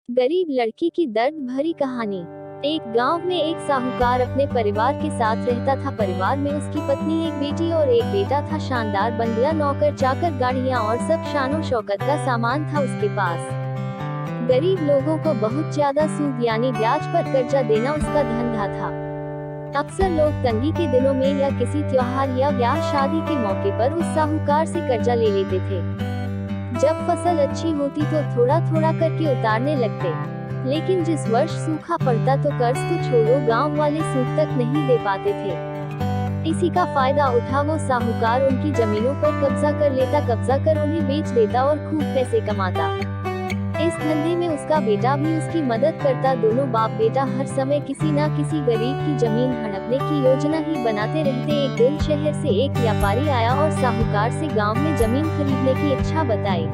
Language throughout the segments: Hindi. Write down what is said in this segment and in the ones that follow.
गरीब लड़की की दर्द भरी कहानी। एक गांव में एक साहूकार अपने परिवार के साथ रहता था। परिवार में उसकी पत्नी, एक बेटी और एक बेटा था। शानदार बंगला, नौकर चाकर, गाड़ियां और सब शानो शौकत का सामान था उसके पास। गरीब लोगों को बहुत ज्यादा सूद यानी ब्याज पर कर्जा देना उसका धंधा था। अक्सर लोग तंगी के दिनों में या किसी त्योहार या ब्याह शादी के मौके पर उस साहूकार से कर्जा ले लेते थे। जब फसल अच्छी होती तो थोड़ा थोड़ा करके उतारने लगते, लेकिन जिस वर्ष सूखा पड़ता तो कर्ज तो छोड़ो, गांव वाले सूद तक नहीं दे पाते थे। इसी का फायदा उठा वो साहूकार उनकी जमीनों पर कब्जा कर लेता, कब्जा कर उन्हें बेच देता और खूब पैसे कमाता। इस धंधे में उसका बेटा भी उसकी मदद करता। दोनों बाप बेटा हर समय किसी न किसी गरीब की जमीन हड़पने की योजना ही बनाते रहते। एक दिन शहर से एक व्यापारी आया और साहूकार से गांव में जमीन खरीदने की इच्छा बताई।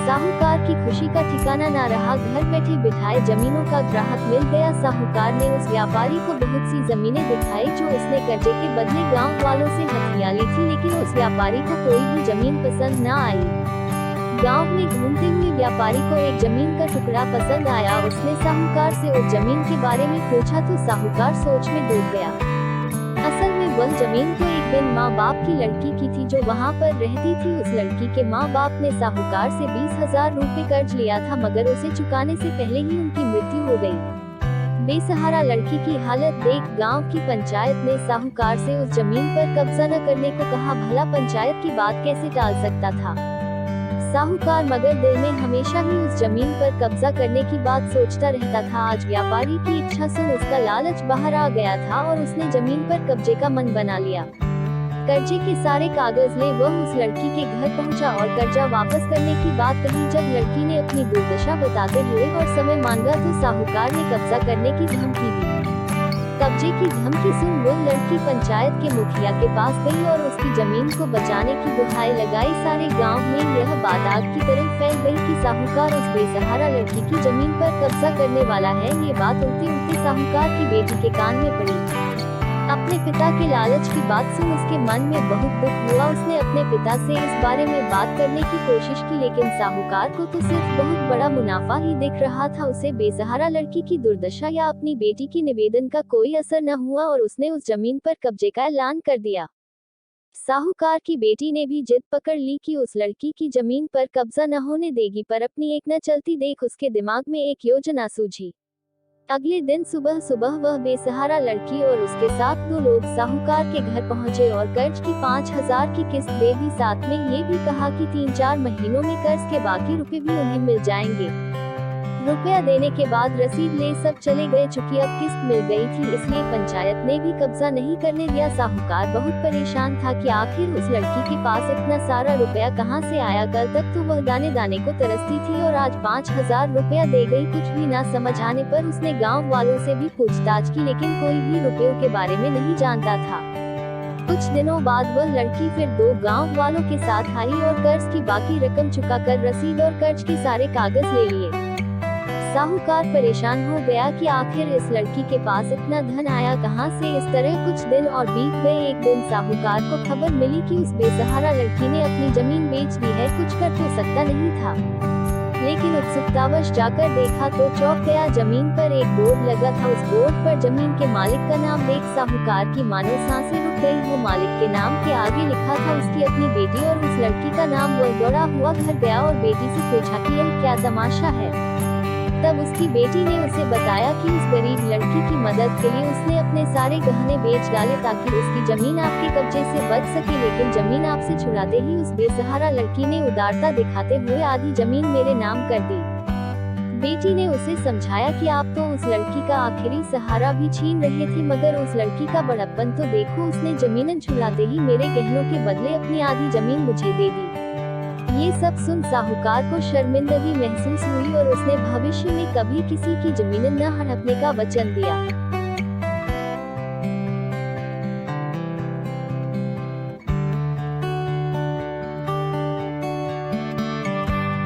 साहूकार की खुशी का ठिकाना न रहा। घर बैठे बिठाए जमीनों का ग्राहक मिल गया। साहूकार ने उस व्यापारी को बहुत सी जमीनें दिखाई जो उसने कर्जे के बदले गाँव वालों से हथिया ली थी, लेकिन उस व्यापारी को कोई भी जमीन पसंद न आई। गांव में घूमते हुए व्यापारी को एक जमीन का टुकड़ा पसंद आया। उसने साहूकार से उस जमीन के बारे में पूछा तो साहूकार सोच में डूब गया। असल में वह जमीन तो एक दिन माँ बाप की लड़की की थी जो वहाँ पर रहती थी। उस लड़की के माँ बाप ने साहूकार से 20,000 रुपए कर्ज लिया था, मगर उसे चुकाने से पहले ही उनकी मृत्यु हो गई। बेसहारा लड़की की हालत देख गाँव की पंचायत ने साहूकार से उस जमीन पर कब्जा न करने को कहा। भला पंचायत की बात कैसे टाल सकता था साहूकार, मगर दिल में हमेशा ही उस जमीन पर कब्जा करने की बात सोचता रहता था। आज व्यापारी की इच्छा सुन उसका लालच बाहर आ गया था और उसने जमीन पर कब्जे का मन बना लिया। कर्जे के सारे कागज ले वह उस लड़की के घर पहुंचा और कर्जा वापस करने की बात कही। जब लड़की ने अपनी दुर्दशा बताते हुए और समय मांगा तो साहूकार ने कब्जा करने की धमकी दी। कब्जे की धमकी सुन वह लड़की पंचायत के मुखिया के पास गई और उसकी जमीन को बचाने की दुहाई लगाई। सारे गांव में यह बात आग की तरह फैल गई कि साहूकार उस बेसहारा लड़की की जमीन पर कब्जा करने वाला है। ये बात उड़ते उड़ते साहूकार की बेटी के कान में पड़ी। अपने पिता के लालच की बात सुन उसके मन में बहुत दुख हुआ। उसने अपने पिता से इस बारे में बात करने की कोशिश की, लेकिन साहूकार को तो सिर्फ बहुत बड़ा मुनाफा ही दिख रहा था। उसे बेसहारा लड़की की दुर्दशा या अपनी बेटी की निवेदन का कोई असर न हुआ और उसने उस जमीन पर कब्जे का ऐलान कर दिया। साहूकार की बेटी ने भी जिद पकड़ ली कि उस लड़की की जमीन पर कब्जा न होने देगी, पर अपनी एक न चलती देख उसके दिमाग में एक योजना सूझी। अगले दिन सुबह सुबह वह बेसहारा लड़की और उसके साथ 2 लोग साहूकार के घर पहुंचे और कर्ज की 5,000 की किस्त दे दी। साथ में ये भी कहा कि 3-4 महीनों में कर्ज के बाकी रुपए भी उन्हें मिल जाएंगे। रुपया देने के बाद रसीद ले सब चले गए। चूंकि अब किस्त मिल गई थी इसलिए पंचायत ने भी कब्जा नहीं करने दिया। साहूकार बहुत परेशान था कि आखिर उस लड़की के पास इतना सारा रुपया कहां से आया। कल तक तो वह दाने दाने को तरसती थी और आज 5,000 रुपया दे गई। कुछ भी ना समझ आने पर उसने गांव वालों से भी पूछताछ की, लेकिन कोई भी रुपयों के बारे में नहीं जानता था। कुछ दिनों बाद वह लड़की फिर 2 गांव वालों के साथ आई और कर्ज की बाकी रकम चुकाकर रसीद और कर्ज के सारे कागज ले लिए। साहूकार परेशान हो गया कि आखिर इस लड़की के पास इतना धन आया कहां से। इस तरह कुछ दिन और बीत गए। एक दिन साहूकार को खबर मिली कि उस बेसहारा लड़की ने अपनी जमीन बेच दी है। कुछ कर तो सकता नहीं था, लेकिन उत्सुकतावश जाकर देखा तो चौंक गया। जमीन पर एक बोर्ड लगा था। उस बोर्ड पर जमीन के मालिक का नाम देख साहूकार की मानो सांसें रुक गई। वो मालिक के नाम के आगे लिखा था उसकी अपनी बेटी और उस लड़की का नाम। वह दौड़ा हुआ घर गया और बेटी से पूछा कि यह क्या तमाशा है। तब उसकी बेटी ने उसे बताया कि उस गरीब लड़की की मदद के लिए उसने अपने सारे गहने बेच डाले ताकि उसकी जमीन आपके कब्जे से बच सके, लेकिन जमीन आपसे छुड़ाते ही उस बेसहारा लड़की ने उदारता दिखाते हुए आधी जमीन मेरे नाम कर दी। बेटी ने उसे समझाया कि आप तो उस लड़की का आखिरी सहारा भी छीन रहे थे, मगर उस लड़की का बड़प्पन तो देखो, उसने जमीन छुड़ाते ही मेरे गहनों के बदले अपनी आधी जमीन मुझे दे दी। ये सब सुन साहूकार को शर्मिंदगी महसूस हुई और उसने भविष्य में कभी किसी की जमीन न हड़पने का वचन दिया।